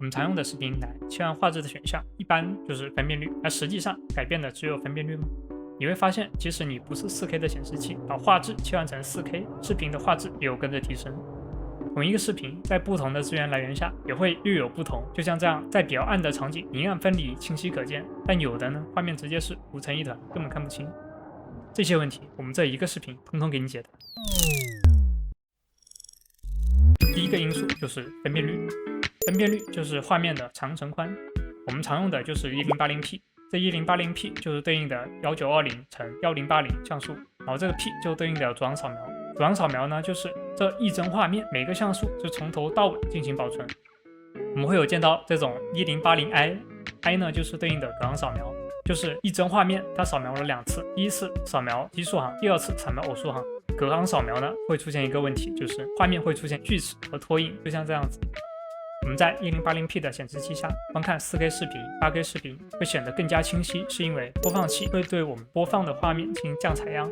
我们常用的视频平台切换画质的选项一般就是分辨率，而实际上改变的只有分辨率吗？你会发现，即使你不是 4K 的显示器，把画质切换成 4K， 视频的画质也有跟着提升。同一个视频在不同的资源来源下也会略有不同，就像这样，在比较暗的场景，明暗分离清晰可见，但有的呢，画面直接是糊成一团，根本看不清。这些问题，我们这一个视频通通给你解答。第一个因素就是分辨率，分辨率就是画面的长乘宽，我们常用的就是 1080p， 这 1080p 就是对应的1920乘1080像素，然后这个 p 就对应的主网扫描。主网扫描呢，就是这一帧画面每个像素就从头到尾进行保存。我们会有见到这种 1080i，i 呢就是对应的隔行扫描，就是一帧画面它扫描了2次，第一次扫描奇数行，第二次扫描偶数行。隔行扫描呢会出现一个问题，就是画面会出现锯齿和拖印，就像这样子。我们在 1080p 的显示器下观看 4K 视频、8K 视频会显得更加清晰，是因为播放器会对我们播放的画面进行降采样，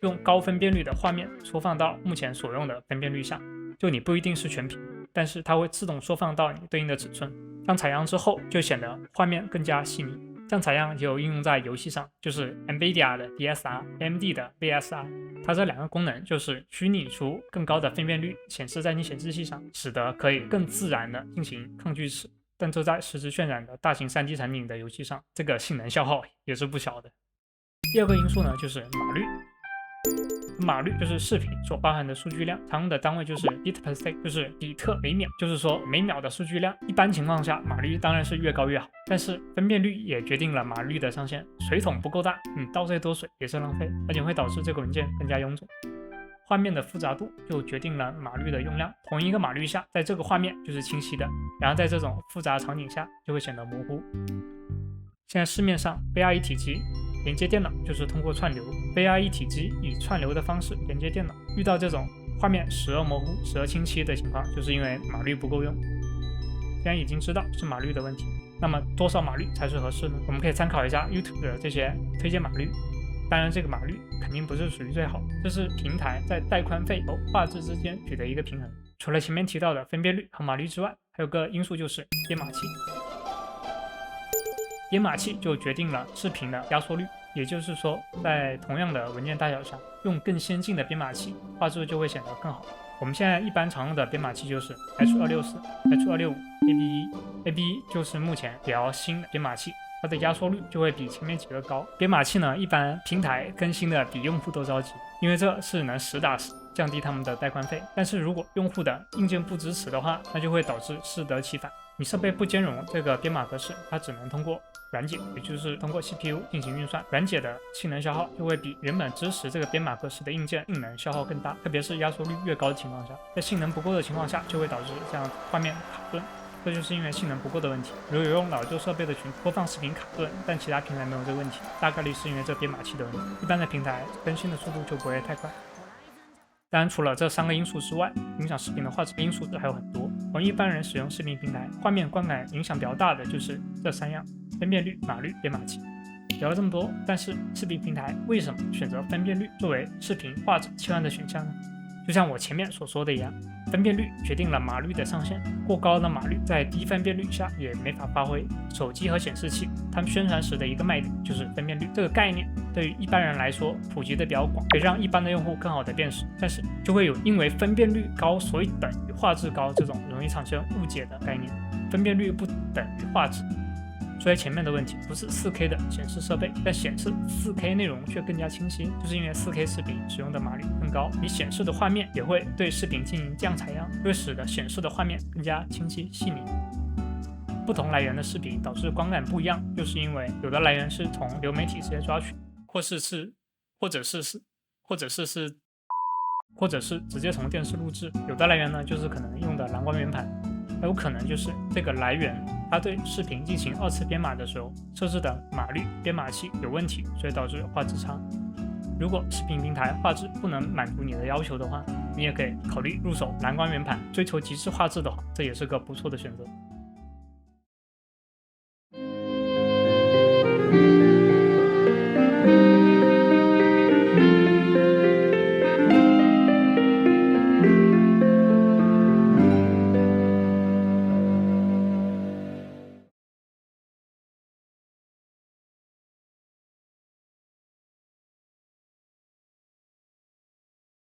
用高分辨率的画面缩放到目前所用的分辨率下，就你不一定是全屏，但是它会自动缩放到你对应的尺寸。降采样之后就显得画面更加细腻。降采样也有应用在游戏上，就是 NVIDIA 的 DSR、AMD 的 VSR， 它这2个功能就是虚拟出更高的分辨率显示在你显示器上，使得可以更自然的进行抗锯齿。但这在实时渲染的大型 3D 场景的游戏上，这个性能消耗也是不小的。第二个因素呢，就是码率。码率就是视频所包含的数据量，常用的单位就是 bit per second， 就是比特每秒，就是说每秒的数据量。一般情况下，码率当然是越高越好，但是分辨率也决定了码率的上限。水桶不够大，你倒再多水也是浪费，而且会导致这个文件更加臃肿。画面的复杂度就决定了码率的用量。同一个码率下，在这个画面就是清晰的，然后在这种复杂场景下就会显得模糊。现在市面上 VR 一体机连接电脑就是通过串流， VR 一体机以串流的方式连接电脑，遇到这种画面时而模糊时而清晰的情况，就是因为码率不够用。既然已经知道是码率的问题，那么多少码率才是合适呢？我们可以参考一下 YouTube 的这些推荐码率，当然这个码率肯定不是属于最好，这是平台在带宽费和画质之间取得一个平衡。除了前面提到的分辨率和码率之外，还有个因素就是编码器。编码器就决定了视频的压缩率，也就是说，在同样的文件大小下，用更先进的编码器，画质就会显得更好。我们现在一般常用的编码器就是 H.264、H.265、ABE，ABE 就是目前比较新的编码器，它的压缩率就会比前面几个高。编码器呢，一般平台更新的比用户都着急，因为这是能实打实降低他们的带宽费。但是如果用户的硬件不支持的话，那就会导致适得其反。你设备不兼容这个编码格式，它只能通过软解，也就是通过 CPU 进行运算，软解的性能消耗就会比原本支持这个编码格式的硬件性能消耗更大，特别是压缩率越高的情况下，在性能不够的情况下，就会导致这样画面卡顿，这就是因为性能不够的问题。如果有用老旧设备的群播放视频卡顿，但其他平台没有这个问题，大概率是因为这编码器的问题。一般的平台更新的速度就不会太快。当然，除了这3个因素之外，影响视频的画质因素还有很多。我们一般人使用视频平台，画面观感影响比较大的就是这3样：分辨率、码率、编码器。聊了这么多，但是视频平台为什么选择分辨率作为视频画质切换的选项呢？就像我前面所说的一样，分辨率决定了码率的上限，过高的码率在低分辨率下也没法发挥。手机和显示器他们宣传时的一个卖点就是分辨率这个概念，对于一般人来说普及的比较广，可以让一般的用户更好的辨识，但是就会有因为分辨率高所以等于画质高这种容易产生误解的概念。分辨率不等于画质，所以前面的问题不是 4K 的显示设备，但显示 4K 内容却更加清晰，就是因为 4K 视频使用的码率更高，你显示的画面也会对视频进行降采样，会使得显示的画面更加清晰细腻。不同来源的视频导致观感不一样，就是因为有的来源是从流媒体直接抓取，或者是直接从电视录制，有的来源呢就是可能用的蓝光圆盘，还有可能就是这个来源它对视频进行2次编码的时候设置的码率编码器有问题，所以导致画质差。如果视频平台画质不能满足你的要求的话，你也可以考虑入手蓝光圆盘，追求极致画质的话，这也是个不错的选择。